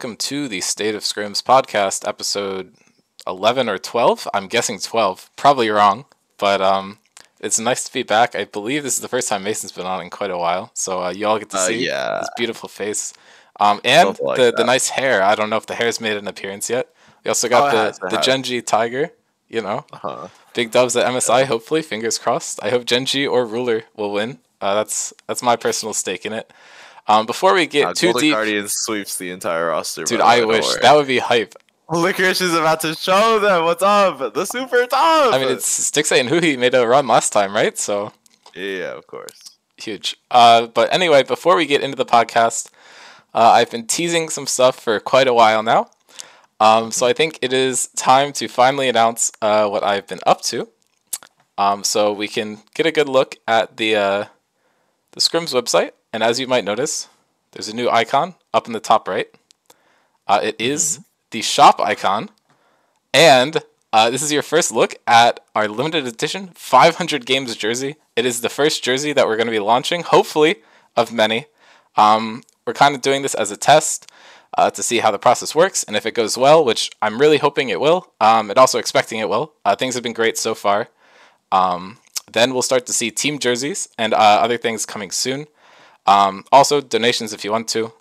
welcome to the State of Scrims podcast, episode 11 or 12. I'm guessing 12, probably wrong, but it's nice to be back. I believe this is the first time Mason's been on in quite a while, so you all get to see Yeah, his beautiful face, and something like the that. nice hair. I don't know if the hair's made an appearance yet. We also Oh, got it has, it the has. Genji Tiger, you know, Uh-huh. big dubs at MSI. Hopefully, fingers crossed. I hope Genji or Ruler will win. That's my personal stake in it. Before we get too Golden deep, Guardian sweeps the entire roster. dude, by the I way, don't wish worry. that would be hype. Licorice is about to show them what's up. The super top. I mean, it's Stixay and Huhi made a run last time, right? So Yeah, of course. huge. But anyway, before we get into the podcast, I've been teasing some stuff for quite a while now. So I think it is time to finally announce what I've been up to. So we can get a good look at the Scrims website, and as you might notice, there's a new icon up in the top right. It is the shop icon, and this is your first look at our limited edition 500 games jersey. It is the first jersey that we're going to be launching, hopefully, of many. We're kind of doing this as a test to see how the process works, and if it goes well, which I'm really hoping it will, and also expecting it will. Things have been great so far. Then we'll start to see team jerseys and other things coming soon. Also, donations if you want to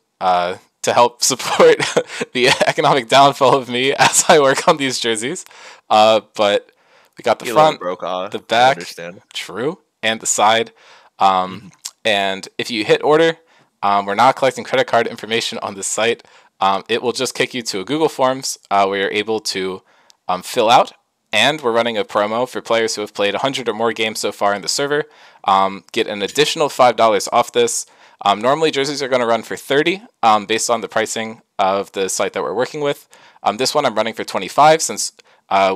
help support the economic downfall of me as I work on these jerseys. But we got the front, the back, true, and the side. And if you hit order, we're not collecting credit card information on this site. It will just kick you to a Google Forms where you're able to fill out. And we're running a promo for players who have played 100 or more games so far in the server. Get an additional $5 off this. Normally, jerseys are going to run for $30 based on the pricing of the site that we're working with. This one I'm running for $25 since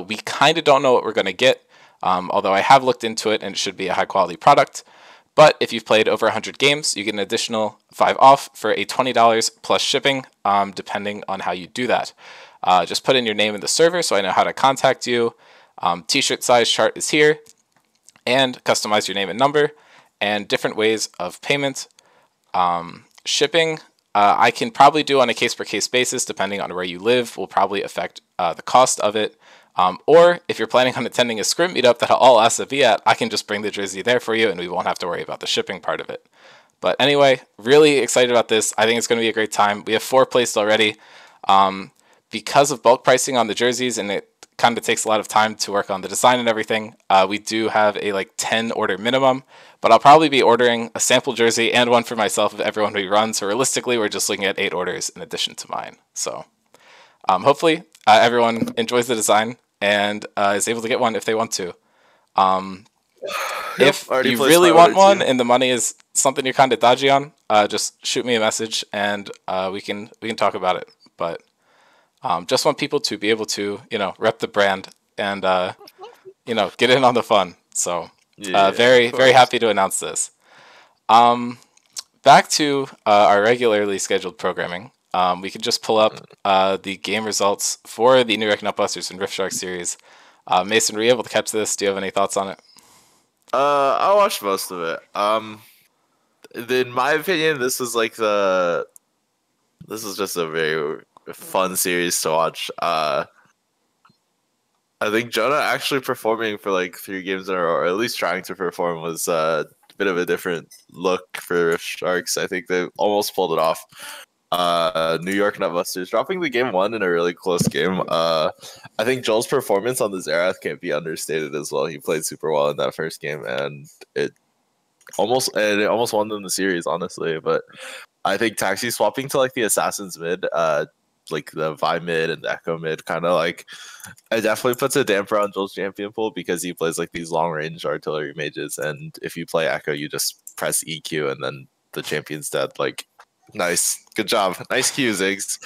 we kind of don't know what we're going to get, although I have looked into it and it should be a high-quality product. But if you've played over 100 games, you get an additional $5 off for a $20 plus shipping, depending on how you do that. Just put in your name in the server so I know how to contact you. T-shirt size chart is here, and customize your name and number, and different ways of payment. Shipping, I can probably do on a case-per-case basis, depending on where you live, will probably affect the cost of it. Or if you're planning on attending a Scrim meetup that I'll also be at, I can just bring the jersey there for you, and we won't have to worry about the shipping part of it. But anyway, really excited about this. I think it's going to be a great time. We have 4 placed already. Because of bulk pricing on the jerseys, and it kind of takes a lot of time to work on the design and everything, we do have a 10 order minimum, but I'll probably be ordering a sample jersey and one for myself of everyone we run, so realistically we're just looking at 8 orders in addition to mine. So hopefully everyone enjoys the design and is able to get one if they want to. If you really want one and the money is something you're kind of dodgy on, just shoot me a message and we can talk about it. But just want people to be able to, rep the brand and, get in on the fun. So very happy to announce this. Back to our regularly scheduled programming. We can just pull up the game results for the New York Nutbusters and Rift Shark series. Mason, were you able to catch this? Do you have any thoughts on it? I watched most of it. In my opinion, this is just a very fun series to watch. I think Jonah actually performing for 3 games in a row, or at least trying to perform, was a bit of a different look for Sharks. I think they almost pulled it off. New York Nutbusters dropping the game 1 in a really close game. I think Joel's performance on the Xerath can't be understated as well. He played super well in that first game, and it almost won them the series, honestly. But I think Taxi swapping to the Assassin's mid, the Vi mid and the Echo mid, it definitely puts a damper on Joel's champion pool because he plays these long range artillery mages, and if you play Echo, you just press EQ and then the champion's dead. Nice, good job, nice Q, Ziggs.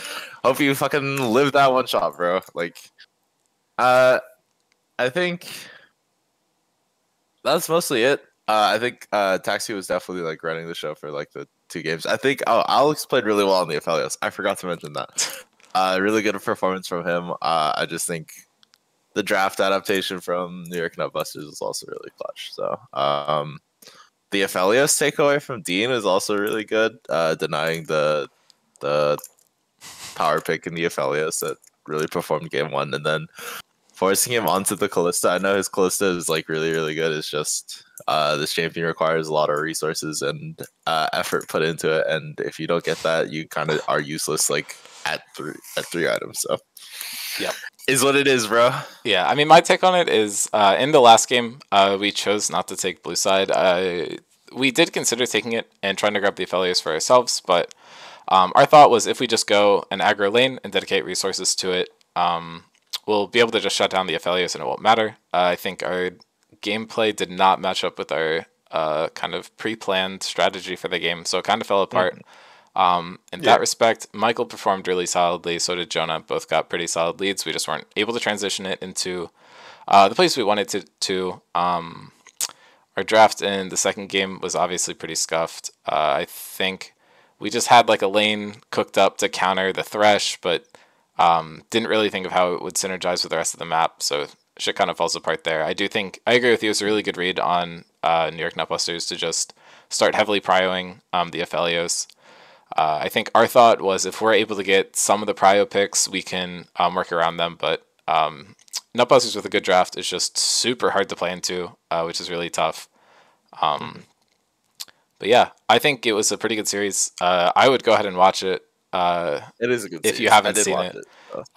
Hope you fucking live that one shot, bro. I think that's mostly it. I think Taxi was definitely running the show for the 2 games. I think Alex played really well on the Aphelios. I forgot to mention that. Really good performance from him. I just think the draft adaptation from New York Nutbusters is also really clutch. So the Aphelios takeaway from Dean is also really good. Denying the power pick in the Aphelios that really performed game one, and then forcing him onto the Callista. I know his Callista is like really, really good. It's just this champion requires a lot of resources and effort put into it, and if you don't get that, you kind of are useless like at three items. So Yep. is what it is, bro. Yeah, I mean, my take on it is in the last game, we chose not to take blue side. We did consider taking it and trying to grab the Aphelios for ourselves, but our thought was if we just go an aggro lane and dedicate resources to it, we'll be able to just shut down the Aphelios and it won't matter. I think our gameplay did not match up with our kind of pre-planned strategy for the game, so it kind of fell apart. In that respect, Michael performed really solidly, so did Jonah. Both got pretty solid leads. We just weren't able to transition it into the place we wanted to. Our draft in the second game was obviously pretty scuffed. I think we just had like a lane cooked up to counter the Thresh, but didn't really think of how it would synergize with the rest of the map, so shit kind of falls apart there. I agree with you, it's a really good read on New York Nutbusters to just start heavily prioing the Aphelios. I think our thought was if we're able to get some of the prio picks, we can work around them, but Nutbusters with a good draft is just super hard to play into, which is really tough. But yeah, I think it was a pretty good series. I would go ahead and watch it. It is a good series. If you haven't seen it.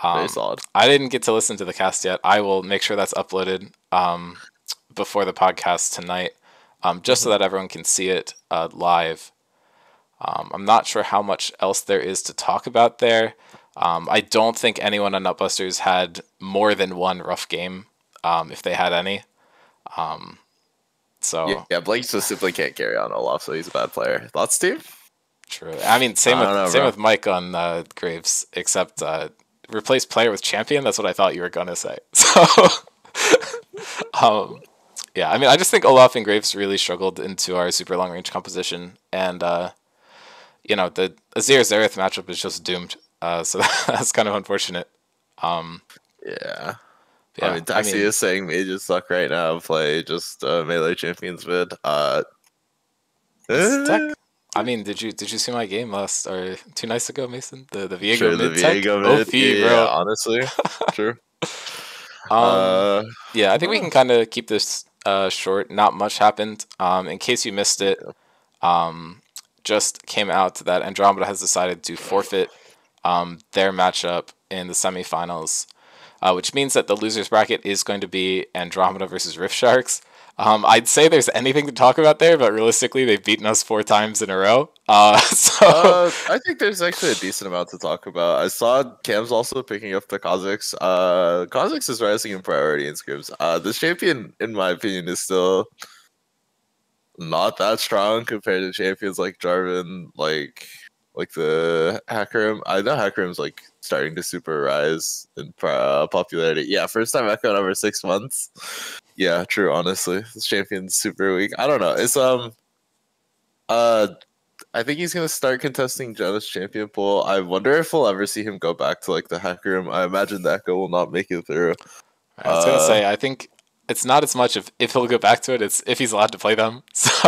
Very solid. I didn't get to listen to the cast yet. I will make sure that's uploaded before the podcast tonight, just so that everyone can see it live. I'm not sure how much else there is to talk about there. I don't think anyone on Nutbusters had more than one rough game, if they had any. So yeah, Blake just simply can't carry on Olaf, so he's a bad player. Thoughts, Steve? True. I mean, same with Mike on Graves, except replace player with champion. That's what I thought you were gonna say. So, yeah. I mean, I just think Olaf and Graves really struggled into our super long range composition, and the Azir Zareth matchup is just doomed. So that's kind of unfortunate. Yeah. I mean, Taxi is saying mages suck right now. Play just melee champions mid. I mean, did you see my game last or 2 nights ago, Mason? The Viego sure, mid the tech? Viego OP, mid. bro. Yeah, honestly, true. Yeah, I think we can kind of keep this short. Not much happened. In case you missed it, just came out that Andromeda has decided to forfeit their matchup in the semifinals, which means that the losers bracket is going to be Andromeda versus Rift Sharks. I'd say there's anything to talk about there, but realistically, they've beaten us 4 times in a row. I think there's actually a decent amount to talk about. I saw Cam's also picking up the Kha'Zix. Kha'Zix is rising in priority in Scrims. This champion, in my opinion, is still not that strong compared to champions like Jarvan, like the Hackrim. I know Hackrim's like starting to super rise in popularity. Yeah, first time Echo in over 6 months. Yeah, true. Honestly, this champion's super weak. I don't know. It's I think he's gonna start contesting Janus champion pool. I wonder if we'll ever see him go back to like the Hackrim. I imagine the Echo will not make it through. I was gonna say, I think it's not as much if he'll go back to it. It's if he's allowed to play them. So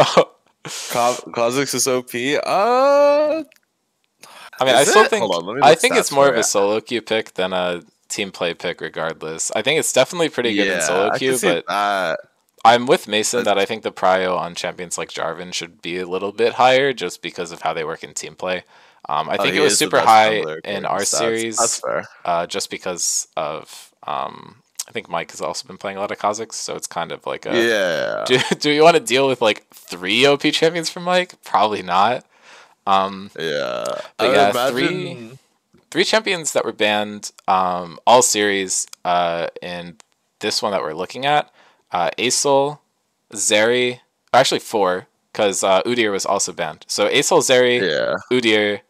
Kha'Zix is OP. I mean, I still think I think it's more of a solo queue pick than a team play pick. Regardless, I think it's definitely pretty good in solo queue. But I'm with Mason that I think the prio on champions like Jarvan should be a little bit higher, just because of how they work in team play. I think it was super high in our series. That's fair. Just because of I think Mike has also been playing a lot of Kha'Zix, so it's kind of like Do you want to deal with like 3 OP champions from Mike? Probably not. Yeah, but yeah, three champions that were banned all series in this one that we're looking at. Aesol, Zeri, actually 4, because Udyr was also banned. So Aesol, Zeri, Udyr,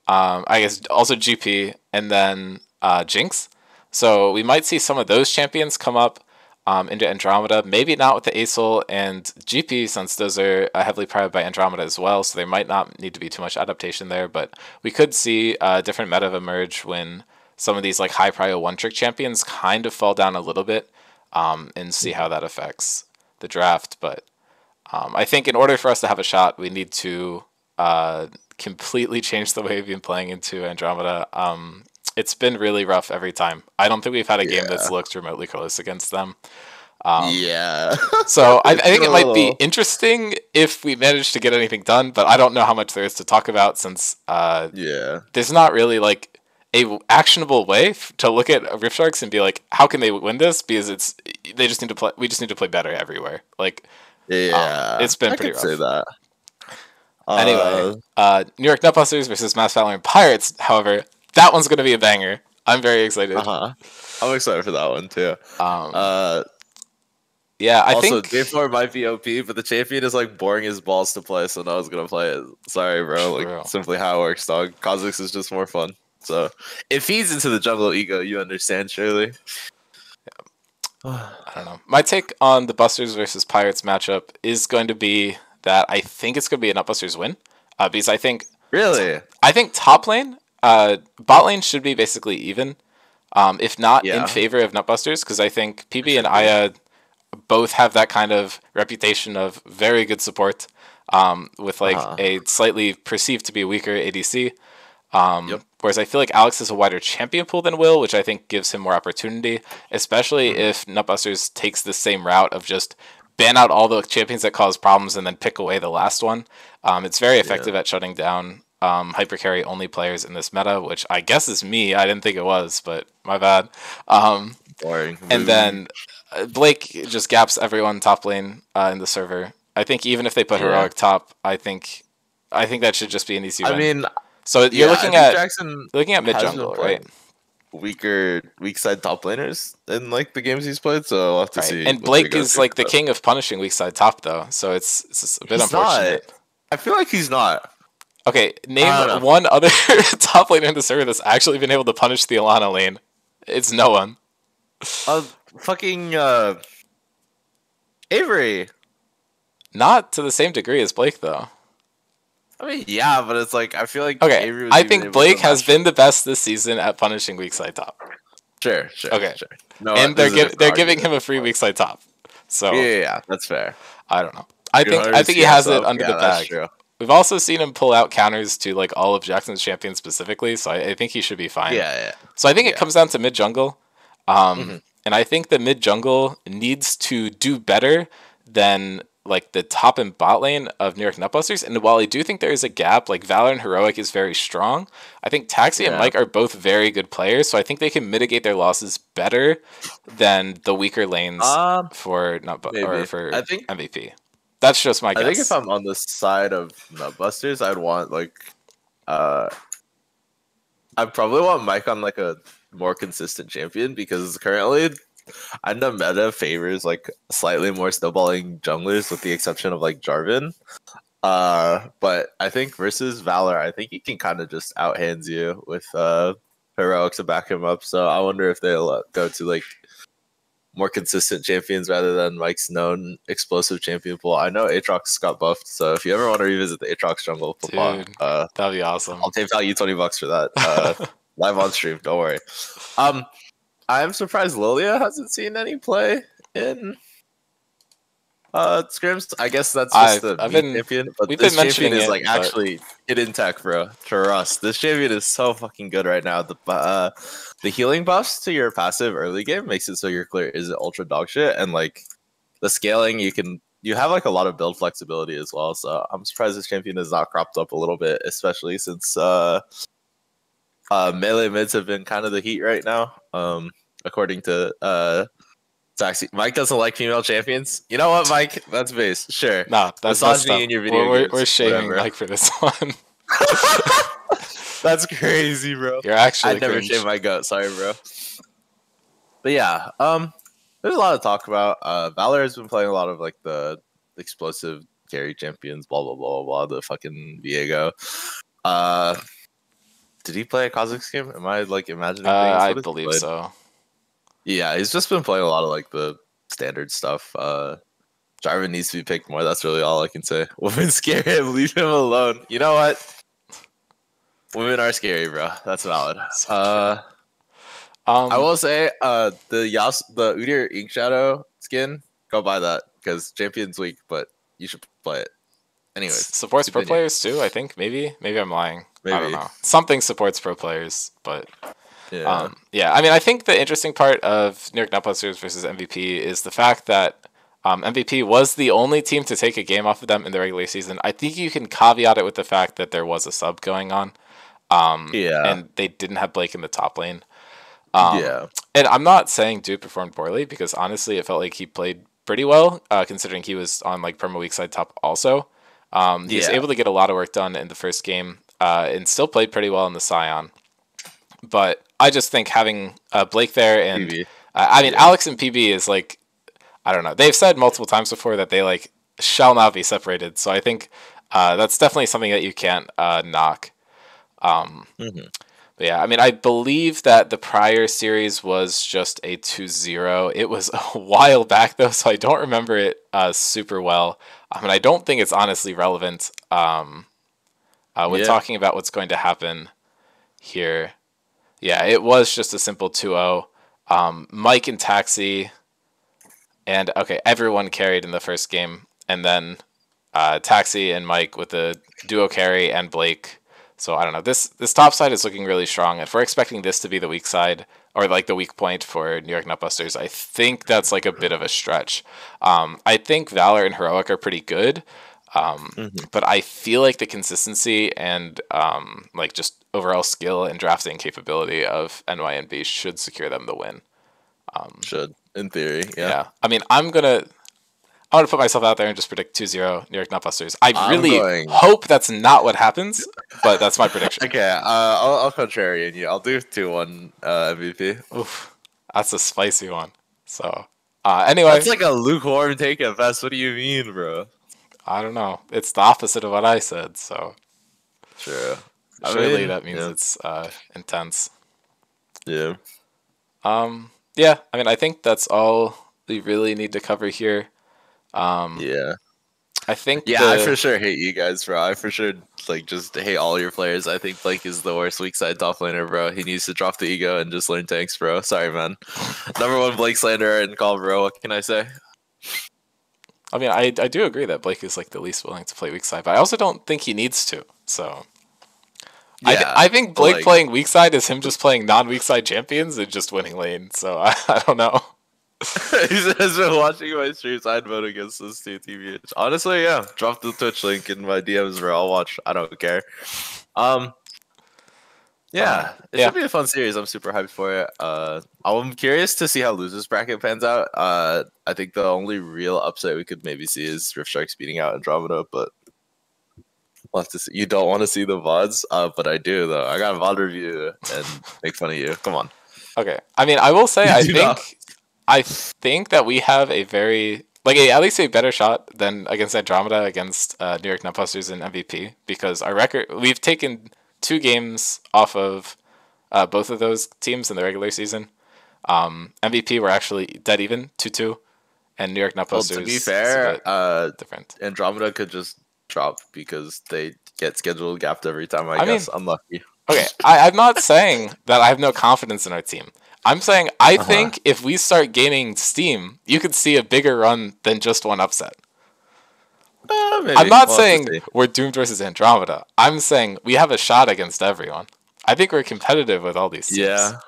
I guess also GP, and then Jinx. So we might see some of those champions come up into Andromeda. Maybe not with the Aesol and GP, since those are heavily prioritized by Andromeda as well, so there might not need to be too much adaptation there, but we could see a different meta emerge when some of these like high prio one-trick champions kind of fall down a little bit, and see how that affects the draft. But I think in order for us to have a shot, we need to completely changed the way we've been playing into Andromeda. It's been really rough every time. I don't think we've had a game that's Yeah. looked remotely close against them. Yeah. So I It's think been it a might be little. interesting if we manage to get anything done, but I don't know how much there is to talk about since Yeah. there's not really like a actionable way to look at Rift Sharks and be like, how can they win this? Because they just need to play. We just need to play better everywhere. Like, Yeah. it's been I pretty could say rough. that. Anyway, Uh New York Nutbusters versus Mass Valorant Pirates. However, that one's going to be a banger. I'm very excited. uh-huh. I'm excited for that one too. Um, Uh yeah, I Also, think J4 might be OP, but the champion is like boring his balls to play, so no one's gonna play it. Sorry, bro. Like true. simply how it works, dog. Kha'Zix is just more fun. So it feeds into the jungle ego, you understand, surely. I don't know. My take on the Busters versus Pirates matchup is going to be that I think it's going to be a Nutbusters win, because Really? I think top lane, bot lane should be basically even, if not in Yeah, favor of Nutbusters, because I think it PB and should be. Aya both have that kind of reputation of very good support, with like Uh-huh. a slightly perceived to be weaker ADC. Yep. Whereas I feel like Alex has a wider champion pool than Will, which I think gives him more opportunity, especially Mhm. if Nutbusters takes the same route of just ban out all the champions that cause problems and then pick away the last one. It's very Yeah. effective at shutting down hypercarry only players in this meta, which I guess is me. I didn't think it was, but my bad. Boring. And Boo. then Blake just gaps everyone top lane in the server. I think even if they put Yeah. heroic top, I think that should just be an easy I win. mean, So you're yeah, I looking think at Jackson mid has been jungle, right? playing weak side top laners in like the games he's played, so I'll have to Right. see And what they Blake go is to like for the that. king of punishing weak side top though, so it's just a bit He's not. unfortunate. I feel like he's not. Okay, name I don't know. one other top laner in the server that's actually been able to punish the Alana lane. It's no one. Fucking Avery. Not to the same degree as Blake though. I mean, yeah, but it's like I feel like Okay, Avery was I even think able to Blake has match. been the best this season at punishing weak side top. Sure, sure, Okay, sure. No, and this is a different they're giving argument. him a free But weak side top. yeah, So yeah, yeah, that's fair. I don't know. I think he 200 has CS it up. under the Yeah, that's bag. true. We've also seen him pull out counters to like all of Jackson's champions specifically, so I think he should be fine. Yeah, yeah, So I think it yeah. comes down to mid jungle, um, Hmm. and I think the mid jungle needs to do better than like the top and bot lane of New York Nutbusters. And while I do think there is a gap, like Valor and Heroic is very strong, I think Taxi and Yeah. Mike are both very good players, so I think they can mitigate their losses better than the weaker lanes Um, for or Maybe. for MVP. That's just my I think if guess. I'm on the side of Nutbusters, I'd want like uh I probably want Mike on like a more consistent champion because currently I know meta favors like slightly more snowballing junglers with the exception of like Jarvan. But I think versus Valor, I think he can kind of just outhands you with heroic to back him up. So I wonder if they'll go to like more consistent champions rather than Mike's known explosive champion pool. I know Aatrox got buffed, so if you ever want to revisit the Aatrox jungle, Papa, Dude, that'd be awesome. I'll PayPal you $20 for that. Live on stream, don't worry. Um, I'm surprised Lilia hasn't seen any play in Scrims. I guess that's just the I've mid been champion, but we've been this champion mentioning is it, like but actually hidden tech, bro. Trust. This champion is so fucking good right now. The healing buffs to your passive early game makes it so your clear is ultra dog shit, and like the scaling you have like a lot of build flexibility as well. So I'm surprised this champion has not cropped up a little bit, especially since melee mids have been kind of the heat right now. According to Taxi. Mike doesn't like female champions. You know what, Mike? That's base. Sure. no, that's messed Misogyny up. in your video We're games. shaming Whatever. Mike for this one. That's crazy, bro. You're actually I'd never cringe. shave my goat. Sorry, bro. But yeah, there's a lot to talk about. Valor has been playing a lot of like the explosive carry champions, blah blah blah blah. The fucking Viego. Did he play a Kha'Zix game? Am I like imagining things? I What has he believe played? so. Yeah, he's just been playing a lot of like the standard stuff. Jarvan needs to be picked more. That's really all I can say. Women scare him. Leave him alone. You know what? Women are scary, bro. That's valid. So true. I will say, the Udyr Ink Shadow skin, go buy that because Champion's weak, but you should play it. Anyways, supports pro continue. players too. I think maybe I'm lying. I don't Maybe. know. Something supports pro players, but Yeah. yeah. I mean, I think the interesting part of New York Nutbusters versus MVP is the fact that MVP was the only team to take a game off of them in the regular season. I think you can caveat it with the fact that there was a sub going on, Yeah. and they didn't have Blake in the top lane. Yeah. And I'm not saying Dude performed poorly because honestly, it felt like he played pretty well, considering he was on like perma weak side top also. He was Yeah. able to get a lot of work done in the first game, and still played pretty well in the Scion. But I just think having Blake there and PB. I mean Yeah. Alex and PB is like, I don't know. They've said multiple times before that they like shall not be separated. So I think that's definitely something that you can't knock. Mhm. But yeah, I mean, I believe that the prior series was just a 2-0. It was a while back though, so I don't remember it super well. I mean, I don't think it's honestly relevant when Yeah. talking about what's going to happen here. Yeah, it was just a simple 2-0. Mike and Taxi, and okay, everyone carried in the first game, and then Taxi and Mike with the duo carry and Blake. So I don't know. This top side is looking really strong. If we're expecting this to be the weak side or like the weak point for New York Nutbusters, I think that's like a bit of a stretch. I think Valor and Heroic are pretty good, Mhm. but I feel like the consistency and like just overall skill and drafting capability of NYNB should secure them the win. Should, in theory. Yeah. Yeah, I mean, I'm gonna put myself out there and just predict 2-0 New York Nutbusters. I I'm really going. hope that's not what happens, but that's my prediction. Okay. I'll contrarian you. I'll do 2-1 MVP. Oof, that's a spicy one. So, anyway, That's like a lukewarm take at best. What do you mean, bro? I don't know. It's the opposite of what I said, so True. I surely mean, that means yeah. it's intense. Yeah. Yeah, I mean, I think that's all we really need to cover here. Yeah. I think Yeah, I for sure hate you guys, bro. I for sure like just hate all your players. I think Blake is the worst weak side top laner, bro. He needs to drop the ego and just learn tanks, bro. Sorry, man. Number one Blake slanderer in call, bro. What can I say? I mean, I do agree that Blake is like the least willing to play weak side, but I also don't think he needs to. So Yeah, I think but, Blake like, playing weak side is him just playing non-weak side champions and just winning lane. So I don't know. he has been watching my streams. I'd vote against this too, TBH. Honestly, yeah. Drop the Twitch link in my DMs, bro. I'll watch. I don't care. Yeah, it yeah. should be a fun series. I'm super hyped for it. I'm curious to see how losers bracket pans out. I think the only real upset we could maybe see is Rift Sharks beating out Andromeda, but we'll have to see. You don't want to see the VODs, but I do though. I got a VOD review and make fun of you. Come on. Okay. I mean, I will say You do not. I think that we have a very at least a better shot than against Andromeda against New York Nutbusters and MVP because our record we've taken 2 games off of both of those teams in the regular season. MVP were actually dead even 2-2, and New York Nutbusters. Well, to be fair, different. Andromeda could just drop because they get scheduled gapped every time. I guess unlucky. Okay, I'm not saying that I have no confidence in our team. I'm saying I think if we start gaining steam, you could see a bigger run than just one upset. Maybe. I'm not saying we're doomed versus Andromeda. I'm saying we have a shot against everyone. I think we're competitive with all these teams. Yeah.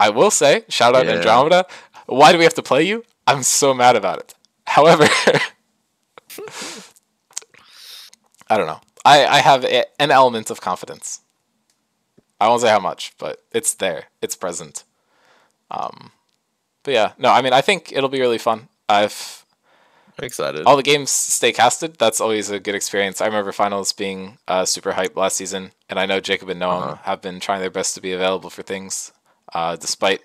I will say, shout out Andromeda. Why do we have to play you? I'm so mad about it. However, I don't know. I have an element of confidence. I won't say how much, but it's there. It's present. But yeah, no, I mean, I think it'll be really fun. I'm excited. All the games stay casted. That's always a good experience. I remember finals being super hyped last season, and I know Jacob and Noam have been trying their best to be available for things, despite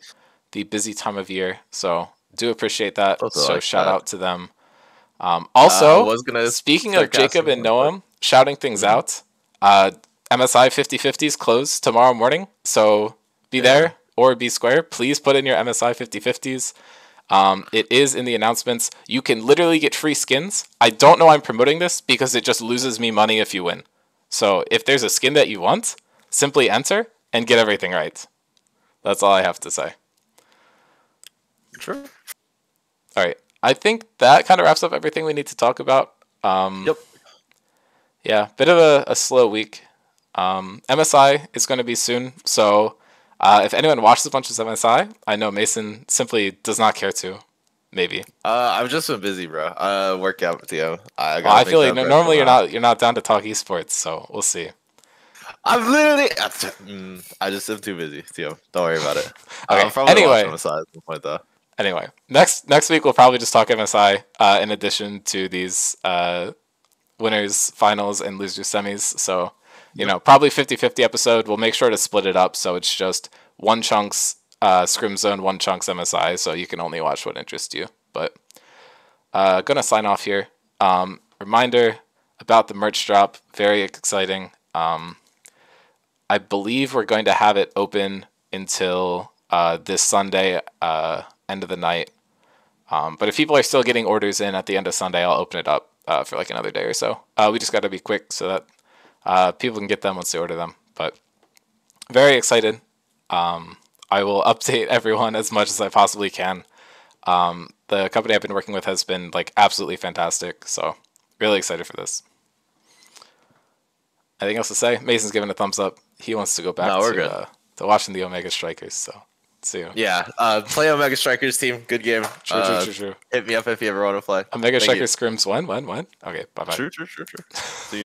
the busy time of year. So do appreciate that. So shout out to them. Also, speaking of Jacob and Noam shouting things out, MSI 50/50s close tomorrow morning. So be there or be square. Please put in your MSI 50/50s. It is in the announcements. You can literally get free skins. I don't know I'm promoting this because it just loses me money if you win. So if there's a skin that you want, simply enter and get everything right. That's all I have to say. Sure. All right. I think that kind of wraps up everything we need to talk about. Yep. Yeah, bit of a slow week. MSI is going to be soon, so if anyone watches a bunch of MSI, I know Mason simply does not care to. Maybe. I've just been busy, bro. Workout with you. I Well, gotta I make feel like that bread normally somehow. you're not down to talk esports, so we'll see. I'm literally. I just am too busy, Theo. Don't worry about it. I'll Okay. probably watch on Anyway, the side at some point, though. next week we'll probably just talk MSI in addition to these winners finals and losers semis. So Yep. probably 50-50 episode. We'll make sure to split it up so it's just one chunks Scrim Zone, one chunks MSI, so you can only watch what interests you. But gonna sign off here. Reminder about the merch drop. Very exciting. I believe we're going to have it open until this Sunday, end of the night. But if people are still getting orders in at the end of Sunday, I'll open it up for like another day or so. We just got to be quick so that people can get them once they order them. But very excited. I will update everyone as much as I possibly can. The company I've been working with has been like absolutely fantastic. So really excited for this. Anything else to say? Mason's giving a thumbs up. He wants to go back No, we're good. To watching the Omega Strikers. So see you. Yeah. Play Omega Strikers team. Good game. True. Hit me up if you ever want to play. Omega Thank you. Strikers Scrims when? Okay, bye bye. True. See you.